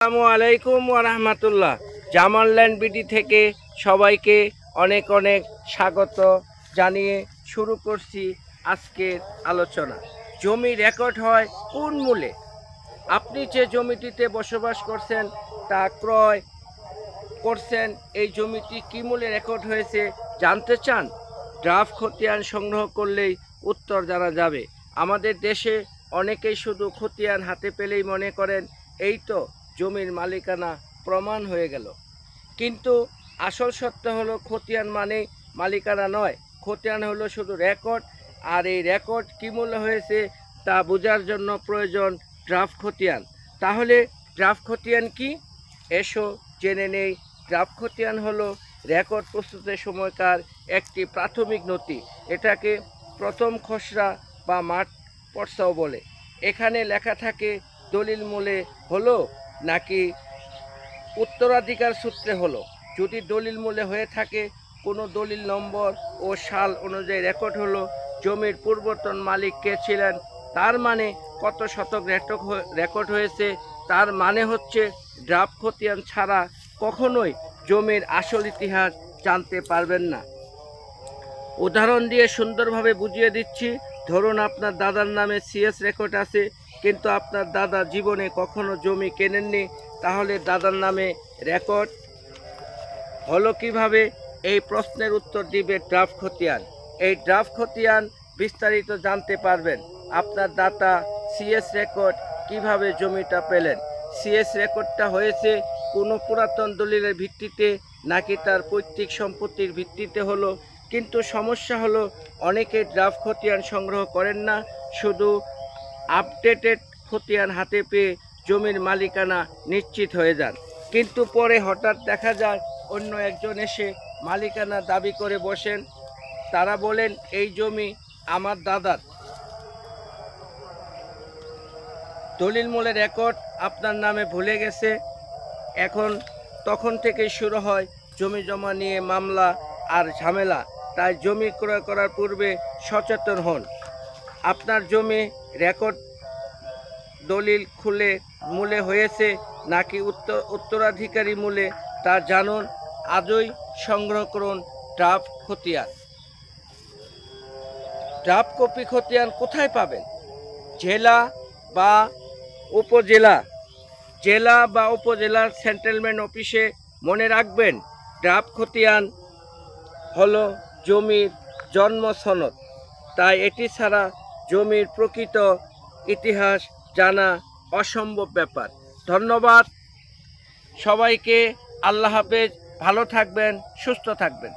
আসসালামু আলাইকুম ওয়া রাহমাতুল্লাহ। জামান ল্যান্ড বিডি থেকে সবাইকে অনেক অনেক স্বাগত জানিয়ে শুরু করছি আজকের আলোচনা। জমি রেকর্ড হয় কোন মূলে? আপনি যে জমিটিতে বসবাস করছেন তা ক্রয় করছেন, এই জমিটি কী মূলে রেকর্ড হয়েছে জানতে চান? ড্রাফট খতিয়ান সংগ্রহ করলেই উত্তর জানা যাবে। আমাদের দেশে অনেকেই শুধু খতিয়ান হাতে পেলেই মনে করেন এই তো জমির মালিকানা প্রমাণ হয়ে গেল, কিন্তু আসল সত্য হলো খতিয়ান মানে মালিকানা নয়। খতিয়ান হলো শুধু রেকর্ড, আর এই রেকর্ড কী মূল্য হয়েছে তা বোঝার জন্য প্রয়োজন ড্রাফট খতিয়ান। তাহলে ড্রাফট খতিয়ান কি? এসো জেনে নেই। ড্রাফট খতিয়ান হলো রেকর্ড প্রস্তুতের সময়কার একটি প্রাথমিক নথি। এটাকে প্রথম খসড়া বা মাঠ পর্চাও বলে। এখানে লেখা থাকে দলিল মূলে হলো নাকি উত্তরাধিকার সূত্রে হলো। যদি দলিল মূলে হয়ে থাকে, কোনো দলিল নম্বর ও সাল অনুযায়ী রেকর্ড হলো জমির পূর্বতন মালিক কে ছিলেন, তার মানে কত শতক রেকর্ড হয়েছে, তার মানে হচ্ছে ড্রাফট খতিয়ান ছাড়া কখনোই জমির আসল ইতিহাস জানতে পারবেন না। উদাহরণ দিয়ে সুন্দরভাবে বুঝিয়ে দিচ্ছি। ধরুন আপনার দাদার নামে সিএস রেকর্ড আছে, কিন্তু আপনার দাদা জীবনে কখনো জমি কেনেননি, তাহলে দাদার নামে রেকর্ড হলো কিভাবে? এই প্রশ্নের উত্তর দিবে ড্রাফট খতিয়ান। এই ড্রাফট খতিয়ান বিস্তারিত জানতে পারবেন। আপনার দাতা সিএস রেকর্ড কিভাবে জমিটা পেলেন, সিএস রেকর্ডটা হয়েছে কোনো পুরাতন দলিলের ভিত্তিতে নাকি তার পৈতৃক সম্পত্তির ভিত্তিতে হলো। কিন্তু সমস্যা হলো অনেকে ড্রাফট খতিয়ান সংগ্রহ করেন না, শুধু আপডেটেড খতিয়ান হাতে পেয়ে জমির মালিকানা নিশ্চিত হয়ে যান। কিন্তু পরে হঠাৎ দেখা যায় অন্য একজন এসে মালিকানা দাবি করে বসেন। তারা বলেন এই জমি আমার দাদার। দলিল মূলে রেকর্ড আপনার নামে ভুলে গেছে। তখন থেকেই শুরু হয় জমি জমা নিয়ে মামলা আর ঝামেলা। তাই জমি ক্রয় করার পূর্বে সচেতন হন। আপনার জমি রেকর্ড দলিল খুলে মূলে হয়েছে নাকি উত্তরাধিকারী মূলে তা জানুন। আজই সংগ্রহ করুন ড্রাফট খতিয়ান। ড্রাফট কপি খতিয়ান কোথায় পাবেন? জেলা বা উপজেলার সেটেলমেন্ট অফিসে। মনে রাখবেন, ড্রাফট খতিয়ান হলো জমির জন্ম সনদ, তাই এটি ছাড়া জমির প্রকৃত ইতিহাস জানা অসম্ভব ব্যাপার। ধন্যবাদ সবাইকে। আল্লাহ হাফেজ। ভালো থাকবেন, সুস্থ থাকবেন।